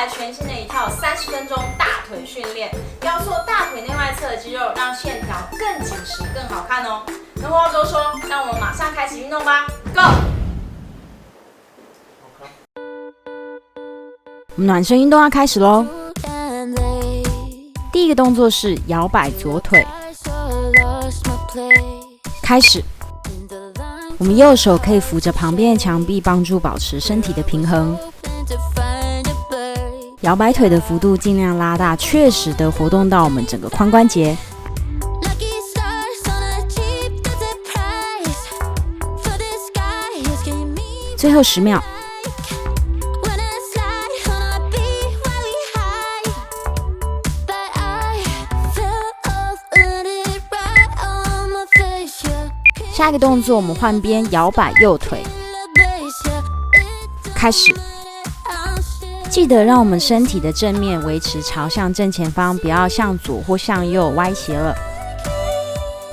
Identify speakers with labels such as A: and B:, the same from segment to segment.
A: 来全新的一套30分钟大腿训练，雕塑大腿内外侧的肌肉，让线条更紧实、更好看哦。废话不多说，让我们马上开始运动吧 ，Go！
B: 我们暖身运动要开始咯。第一个动作是摇摆左腿，开始。我们右手可以扶着旁边的墙壁，帮助保持身体的平衡。摇摆腿的幅度尽量拉大，确实的活动到我们整个髋关节。最后10秒。下一个动作，我们换边摇摆右腿，开始。记得让我们身体的正面维持朝向正前方，不要向左或向右歪斜了。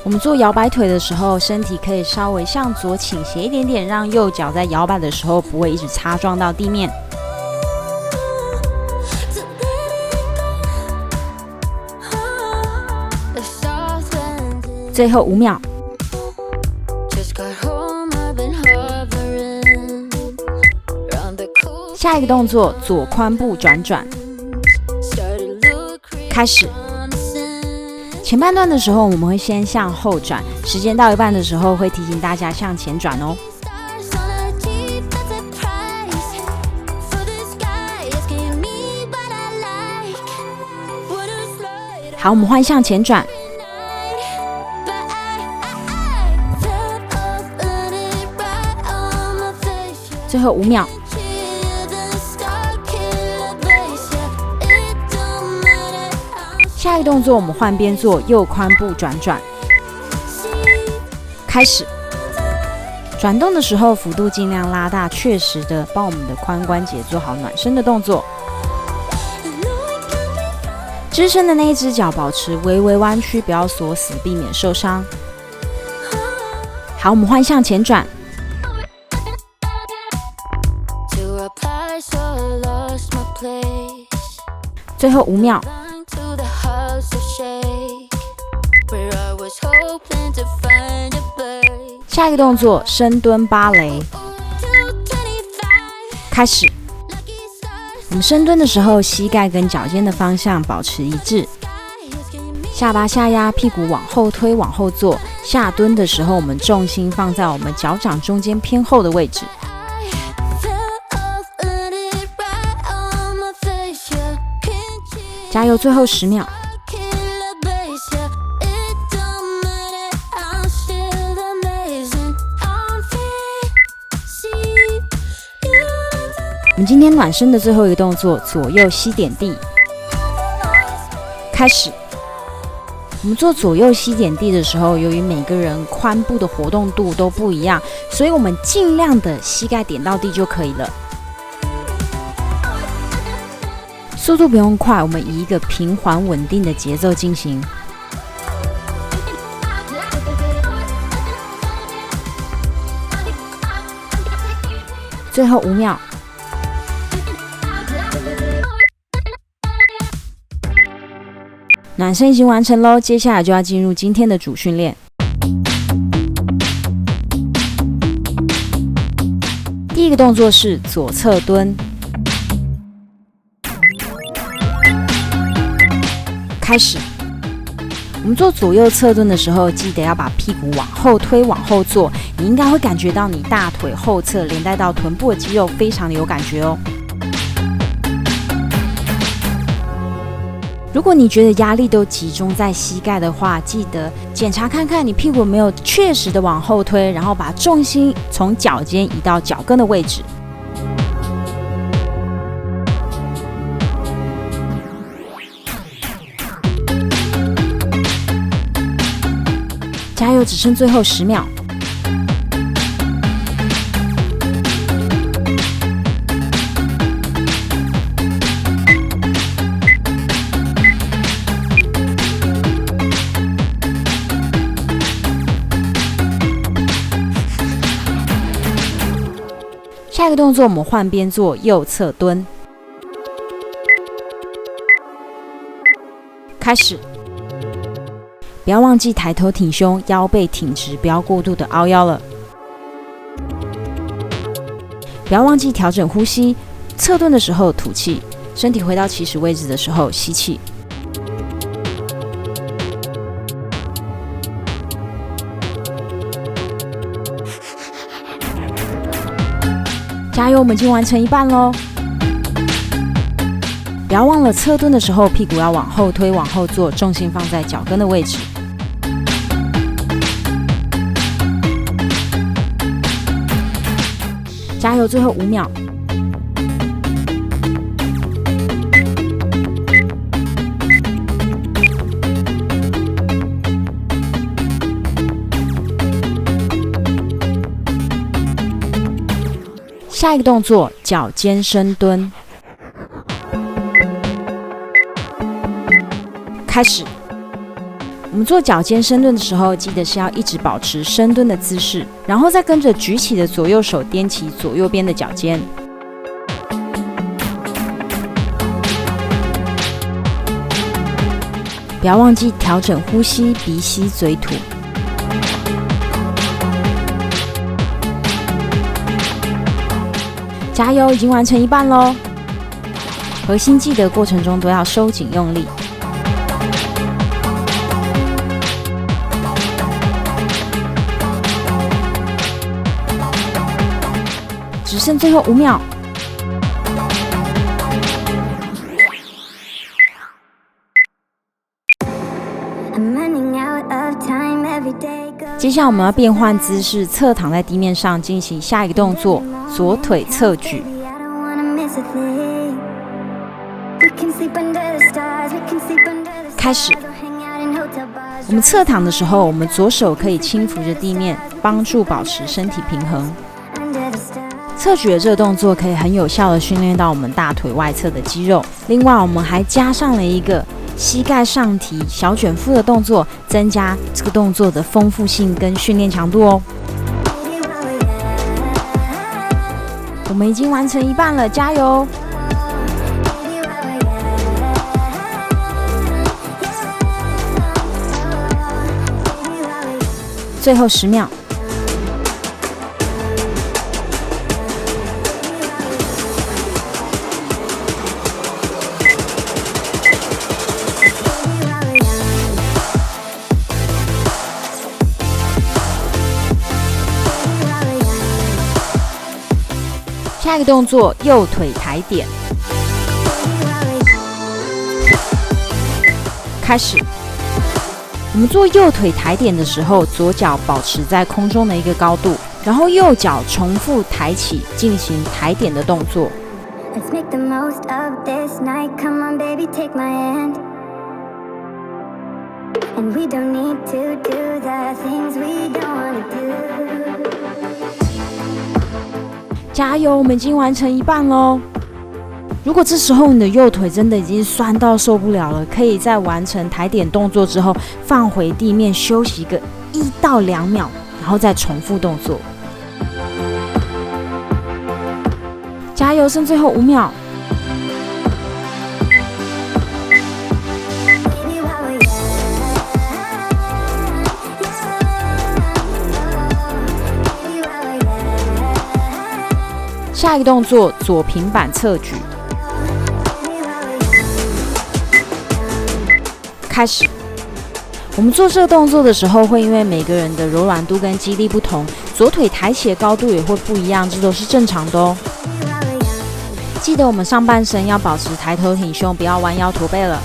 B: 我们做摇摆腿的时候，身体可以稍微向左倾斜一点点，让右脚在摇摆的时候不会一直擦撞到地面。最后5秒。下一个动作，左髋部转转，开始。前半段的时候，我们会先向后转，时间到一半的时候，会提醒大家向前转哦。好，我们换向前转。最后5秒。下一个动作，我们换边做右髋部转转，开始。转动的时候，幅度尽量拉大，确实的帮我们的髋关节做好暖身的动作。支撑的那一只脚保持微微弯曲，不要锁死，避免受伤。好，我们换向前转。最后5秒。下一个动作，深蹲芭蕾，开始。我们深蹲的时候，膝盖跟脚尖的方向保持一致，下巴下压，屁股往后推，往后坐。下蹲的时候，我们重心放在我们脚掌中间偏后的位置。加油，最后10秒。我们今天暖身的最后一个动作，左右膝点地，开始。我们做左右膝点地的时候，由于每个人髋部的活动度都不一样，所以我们尽量的膝盖点到地就可以了。速度不用快，我们以一个平缓稳定的节奏进行。最后5秒。暖身已经完成咯，接下来就要进入今天的主训练。第一个动作是左侧蹲，开始。我们做左右侧蹲的时候，记得要把屁股往后推，往后坐。你应该会感觉到你大腿后侧连带到臀部的肌肉非常的有感觉哦。如果你觉得压力都集中在膝盖的话，记得检查看看你屁股有没有确实的往后推，然后把重心从脚尖移到脚跟的位置。加油，只剩最后10秒。下一个动作，我们换边做右侧蹲，开始。不要忘记抬头挺胸，腰背挺直，不要过度的凹腰了。不要忘记调整呼吸，侧蹲的时候吐气，身体回到起始位置的时候吸气。加油，我们已经完成一半咯。不要忘了侧蹲的时候屁股要往后推往后坐，重心放在脚跟的位置。加油，最后5秒。下一个动作，脚尖深蹲。开始。我们做脚尖深蹲的时候，记得是要一直保持深蹲的姿势，然后再跟着举起的左右手踮起左右边的脚尖。不要忘记调整呼吸，鼻吸嘴吐。加油，已经完成一半咯。核心记得过程中都要收紧用力。只剩最后5秒。接下来我们要变换姿势，侧躺在地面上进行下一个动作，左腿侧举。开始。我们侧躺的时候，我们左手可以轻扶着地面，帮助保持身体平衡。侧举的这个动作可以很有效的训练到我们大腿外侧的肌肉。另外，我们还加上了一个膝盖上提、小卷腹的动作，增加这个动作的丰富性跟训练强度哦。我们已经完成一半了，加油！最后10秒。下一个动作，右腿抬点。开始。我们做右腿抬点的时候，左脚保持在空中的一个高度，然后右脚重复抬起，进行抬点的动作。Let's make the most of this night. Come on, baby, take my hand. And we don't need to do the things we don't want to do. 加油，我们已经完成一半咯。如果这时候你的右腿真的已经酸到受不了了，可以在完成抬点动作之后放回地面休息个1到2秒，然后再重复动作。加油，剩最后5秒。下一个动作，左平板侧举。开始。我们做这个动作的时候，会因为每个人的柔软度跟肌力不同，左腿抬起的高度也会不一样，这都是正常的哦。记得我们上半身要保持抬头挺胸，不要弯腰驼背了。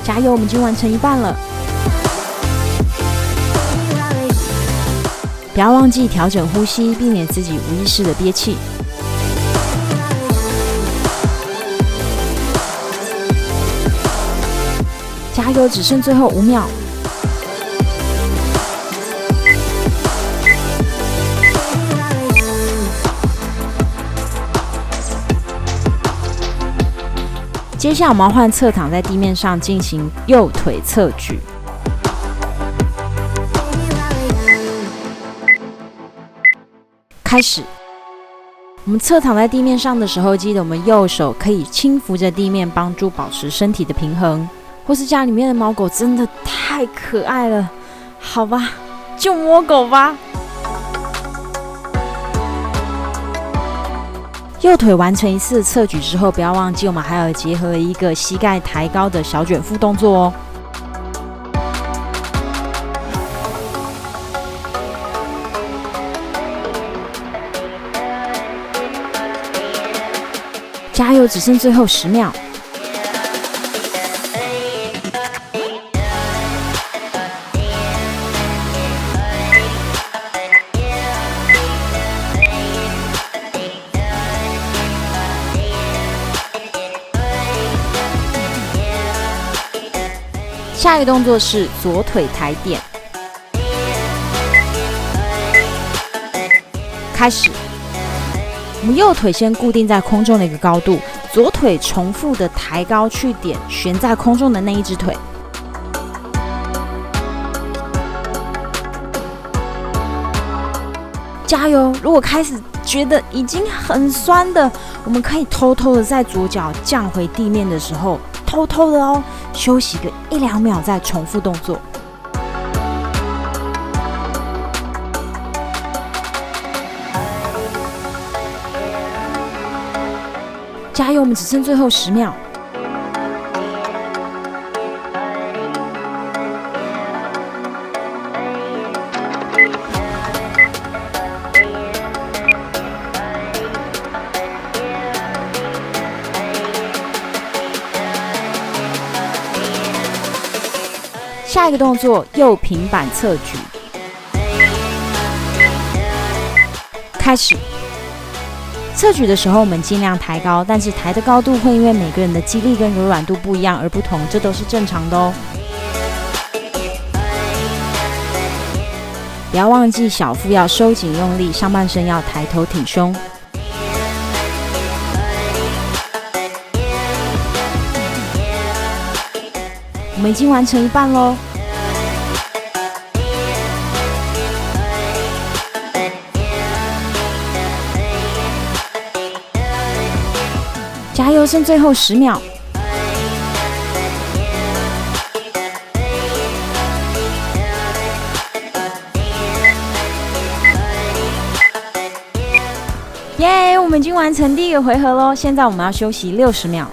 B: 加油，我们已经完成一半了。不要忘记调整呼吸，避免自己无意识的憋气。加油，只剩最后5秒。接下来我们要换侧躺在地面上进行右腿侧举。开始。我们侧躺在地面上的时候，记得我们右手可以轻扶着地面，帮助保持身体的平衡。或是家里面的猫狗真的太可爱了，好吧，就摸狗吧。右腿完成一次的侧举之后，不要忘记我们还有结合一个膝盖抬高的小卷腹动作哦。加油，只剩最后10秒。下一个动作是左腿抬点，开始。我们右腿先固定在空中的一个高度，左腿重复的抬高去点悬在空中的那一只腿。加油！如果开始觉得已经很酸的，我们可以偷偷的在左脚降回地面的时候，偷偷的哦，休息个1-2秒再重复动作。加油，我们只剩最后10秒。下一个动作，右平板侧举，开始。侧举的时候，我们尽量抬高，但是抬的高度会因为每个人的肌力跟柔软度不一样而不同，这都是正常的哦。不要忘记小腹要收紧用力，上半身要抬头挺胸。我们已经完成一半咯。加油，剩最后10秒。耶，我们已经完成第一个回合咯，现在我们要休息60秒。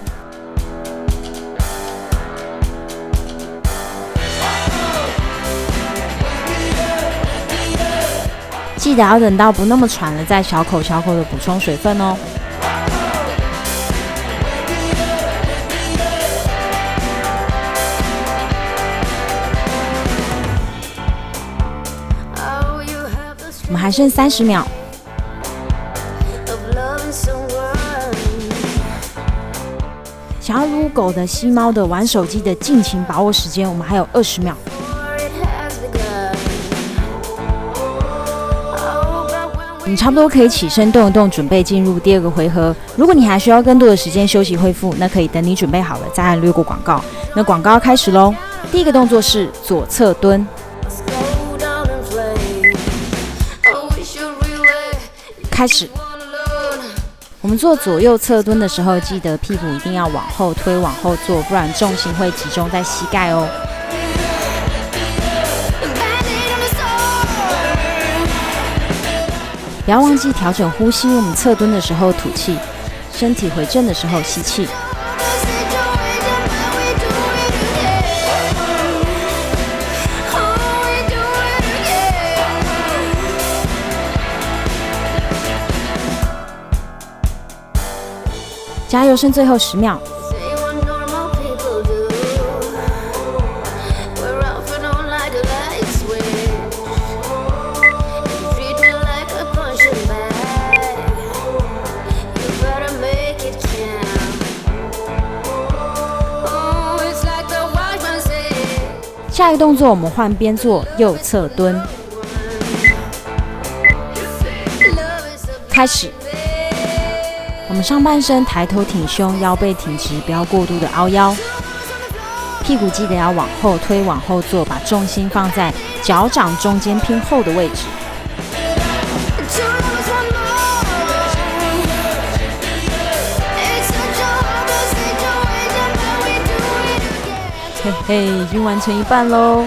B: 记得要等到不那么喘了，再小口小口的补充水分哦。我们还剩30秒。想要撸狗的、吸猫的、玩手机的，尽情把握时间，我们还有20秒。你差不多可以起身动一动，准备进入第2个回合。如果你还需要更多的时间休息恢复，那可以等你准备好了再略过广告。那广告开始咯。第一个动作是左侧蹲，开始。我们做左右侧蹲的时候，记得屁股一定要往后推、往后坐，不然重心会集中在膝盖哦。不要忘记调整呼吸，我们侧蹲的时候吐气，身体回正的时候吸气。加油，剩最后10秒。下一个动作，我们换边做右侧蹲，开始。我们上半身抬头挺胸，腰背挺直，不要过度的凹腰。屁股记得要往后推、往后坐，把重心放在脚掌中间偏后的位置。嘿嘿，已经完成一半喽。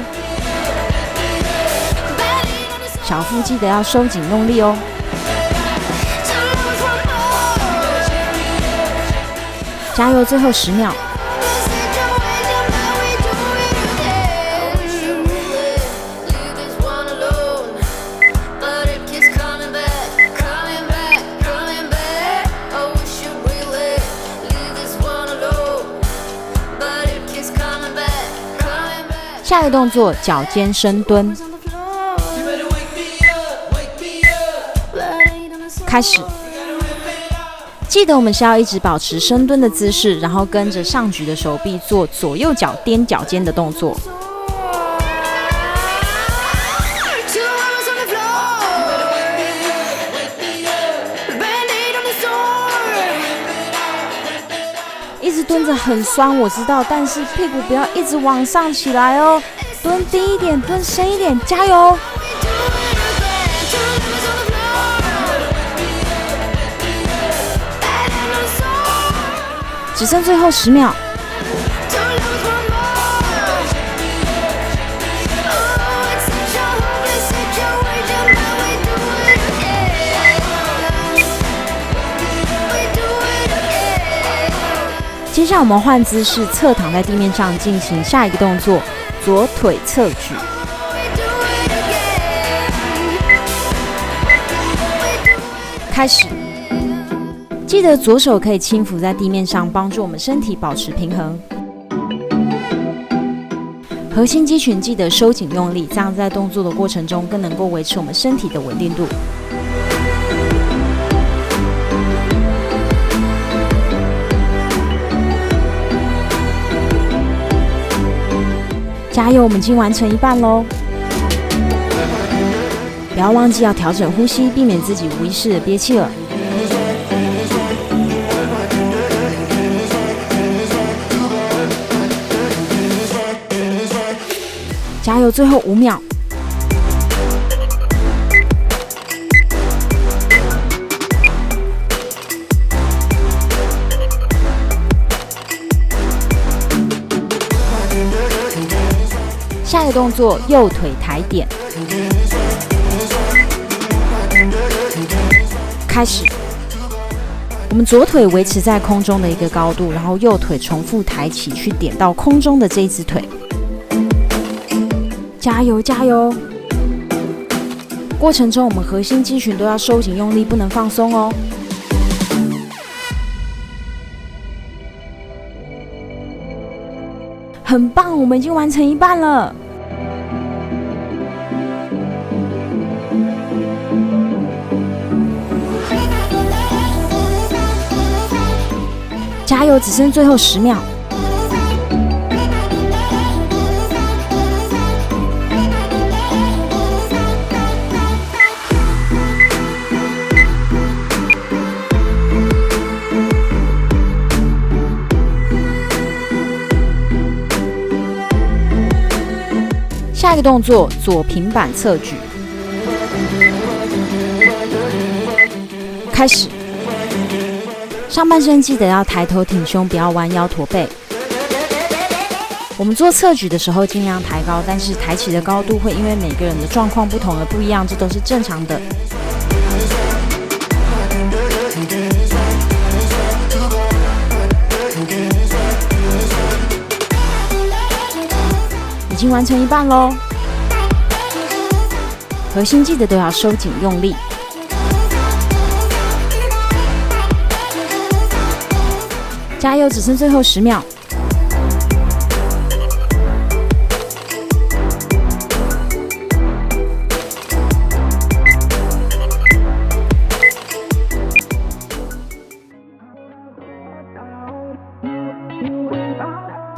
B: 小腹记得要收紧用力哦。加油，最后10秒。下一个动作，脚尖深蹲。开始。记得我们是要一直保持深蹲的姿势，然后跟着上举的手臂做左右脚踮脚尖的动作。一直蹲着很酸，我知道，但是屁股不要一直往上起来哦，蹲低一点，蹲深一点，加油！只剩最后10秒。接下来我们换姿势，侧躺在地面上进行下一个动作，左腿侧举。开始。记得左手可以轻抚在地面上，帮助我们身体保持平衡。核心肌群记得收紧用力，这样在动作的过程中更能够维持我们身体的稳定度。加油，我们已经完成一半喽！不要忘记要调整呼吸，避免自己无意识的憋气了。加油，最后5秒。下一个动作，右腿抬点。开始。我们左腿维持在空中的一个高度，然后右腿重复抬起，去点到空中的这一只腿。加油，加油！过程中我们核心肌群都要收紧用力，不能放松哦。很棒，我们已经完成一半了。加油，只剩最后10秒。下一个动作，左平板侧举。开始。上半身记得要抬头挺胸，不要弯腰驼背。我们做侧举的时候尽量抬高，但是抬起的高度会因为每个人的状况不同而不一样，这都是正常的。已经完成一半咯。核心记得都要收紧用力。加油，只剩最后10秒。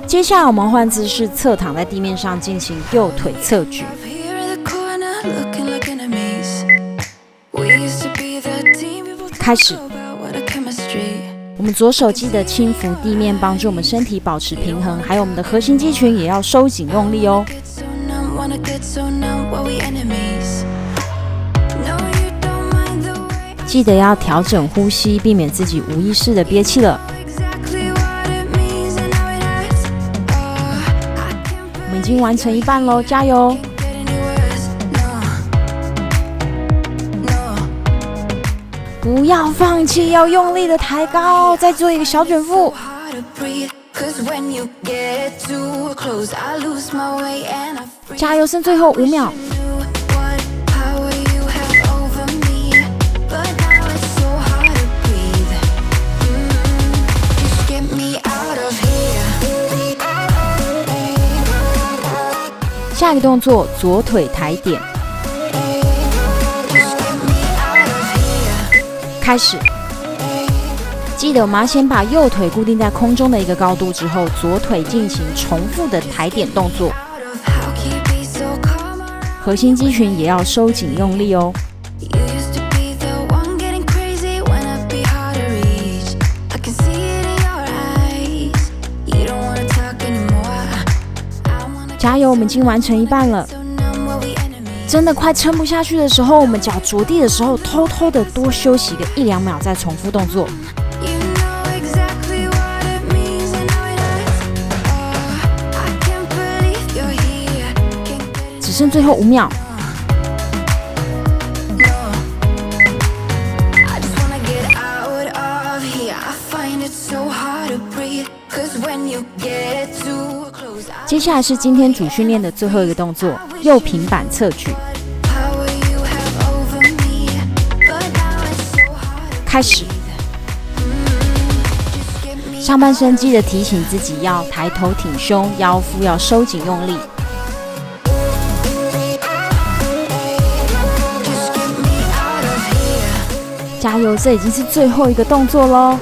B: 接下来我们换姿势，侧躺在地面上进行右腿侧举。开始。我们左手记得轻抚地面，帮助我们身体保持平衡，还有我们的核心肌群也要收紧用力哦。记得要调整呼吸，避免自己无意识的憋气了。们已经完成一半咯，加油！不要放弃，要用力的抬高，再做一个小卷腹。加油，剩最后5秒。下一个动作，左腿抬点。开始，记得我们要先把右腿固定在空中的一个高度之后，左腿进行重复的抬点动作。核心肌群也要收紧用力哦。加油，我们已经完成一半了。真的快撑不下去的时候，我们脚着地的时候，偷偷的多休息个1-2秒，再重复动作。只剩最后5秒。接下来是今天主训练的最后一个动作，右平板侧举。开始，上半身记得提醒自己要抬头挺胸，腰腹要收紧用力。加油，这已经是最后一个动作咯。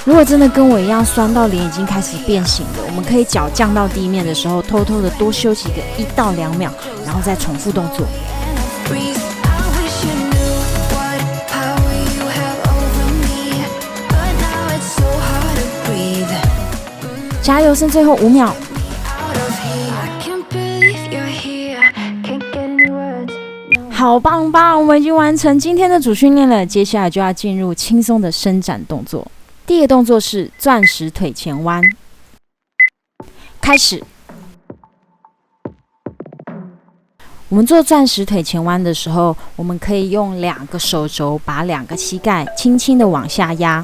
B: 如果真的跟我一样酸到脸已经开始变形了，我们可以脚降到地面的时候，偷偷的多休息个1到2秒，然后再重复动作。加油，剩最后5秒。好棒棒，我们已经完成今天的主训练了，接下来就要进入轻松的伸展动作。第一个动作是钻石腿前弯，开始。我们做钻石腿前弯的时候，我们可以用2个手肘把2个膝盖轻轻的往下压。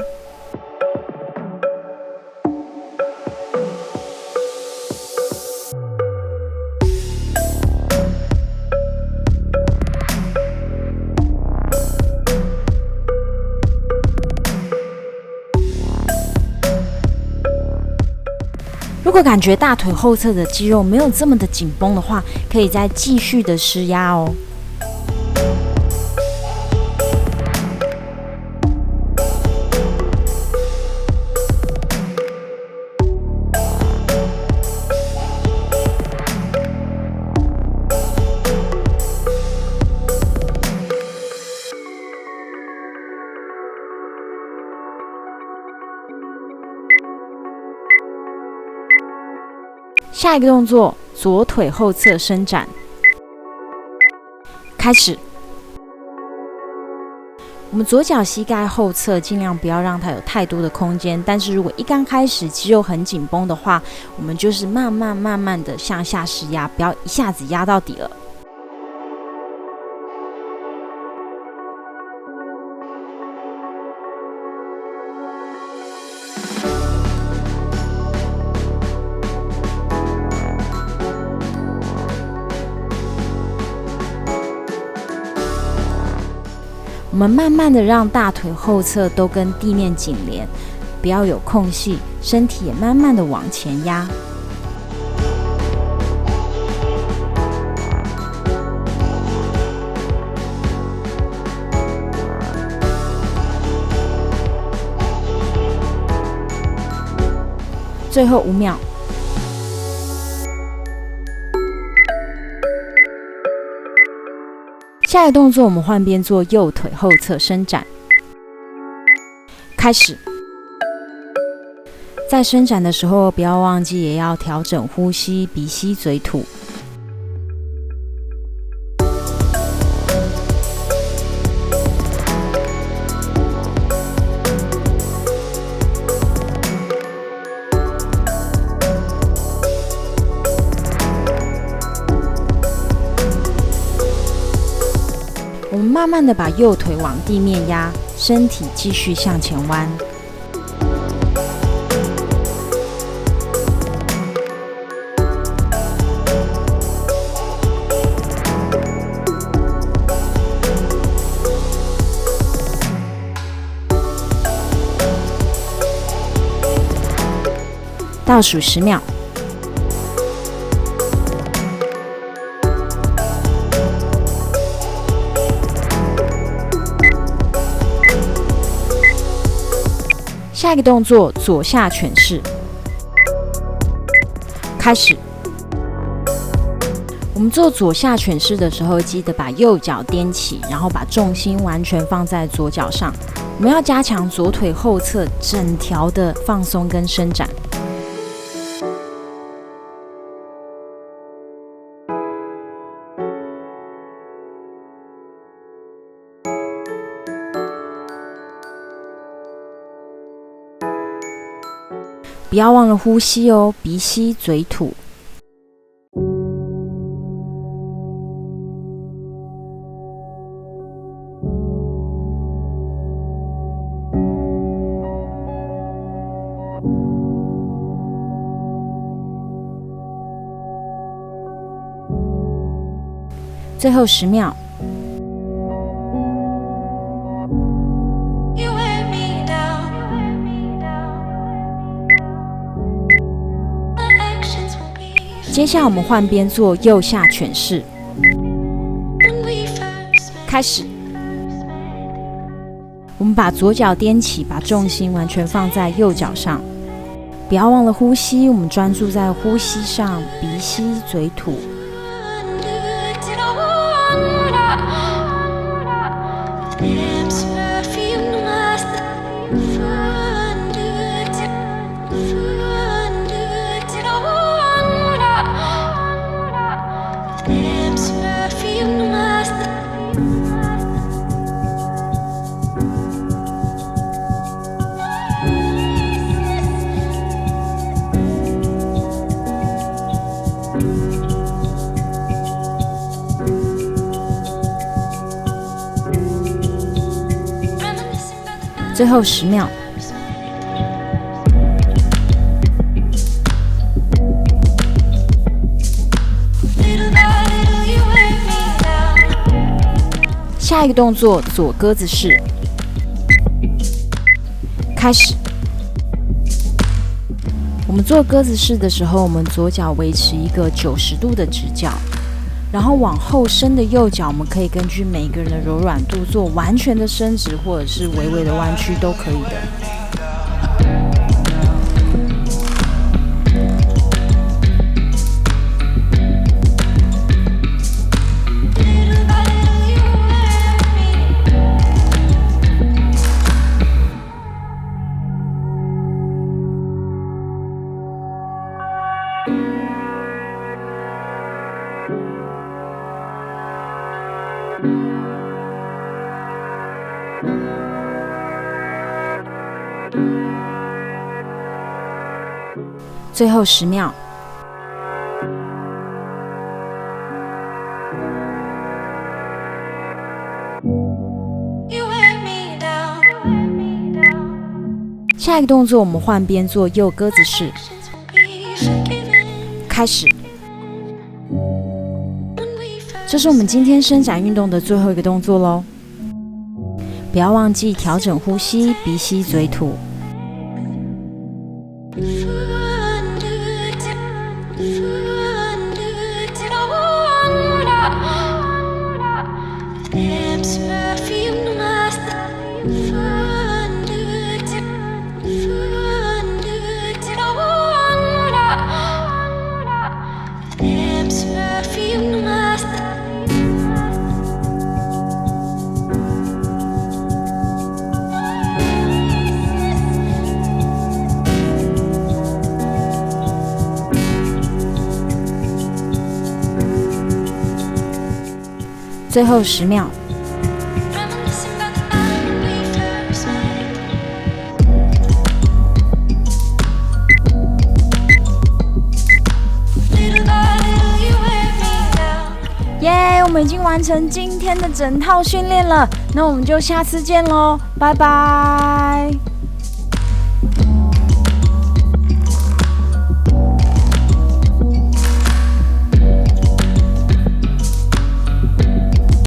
B: 如果感觉大腿后侧的肌肉没有这么的紧绷的话，可以再继续的施压哦。下一个动作，左腿后侧伸展，开始。我们左脚膝盖后侧尽量不要让它有太多的空间，但是如果一刚开始肌肉很紧绷的话，我们就是慢慢的向下施压，不要一下子压到底了。我们慢慢的让大腿后侧都跟地面紧连，不要有空隙，身体也慢慢的往前压。最后5秒。下一个动作，我们换边做右腿后侧伸展，开始。在伸展的时候，不要忘记也要调整呼吸，鼻吸嘴吐。慢慢的把右腿往地面压，身体继续向前弯。倒数10秒。下一个动作，左下犬式。开始。我们做左下犬式的时候，记得把右脚踮起，然后把重心完全放在左脚上。我们要加强左腿后侧整条的放松跟伸展。不要忘了呼吸哦，鼻吸嘴吐。最后10秒。接下来我们换边做右下犬式。开始。我们把左脚踮起，把重心完全放在右脚上。不要忘了呼吸，我们专注在呼吸上，鼻吸嘴吐。最后10秒。下一个动作，左鸽子式。开始。我们做鸽子式的时候，我们左脚维持一个90度的直角。然后往后伸的右脚，我们可以根据每个人的柔软度做完全的伸直，或者是微微的弯曲都可以的。最后10秒。下一个动作，我们换边做右鸽子式。开始。这是我们今天伸展运动的最后一个动作咯。不要忘记调整呼吸，鼻吸嘴吐。最后10秒。耶！我们们已经完成今天的整套训练了，那我们就下次见喽，拜拜。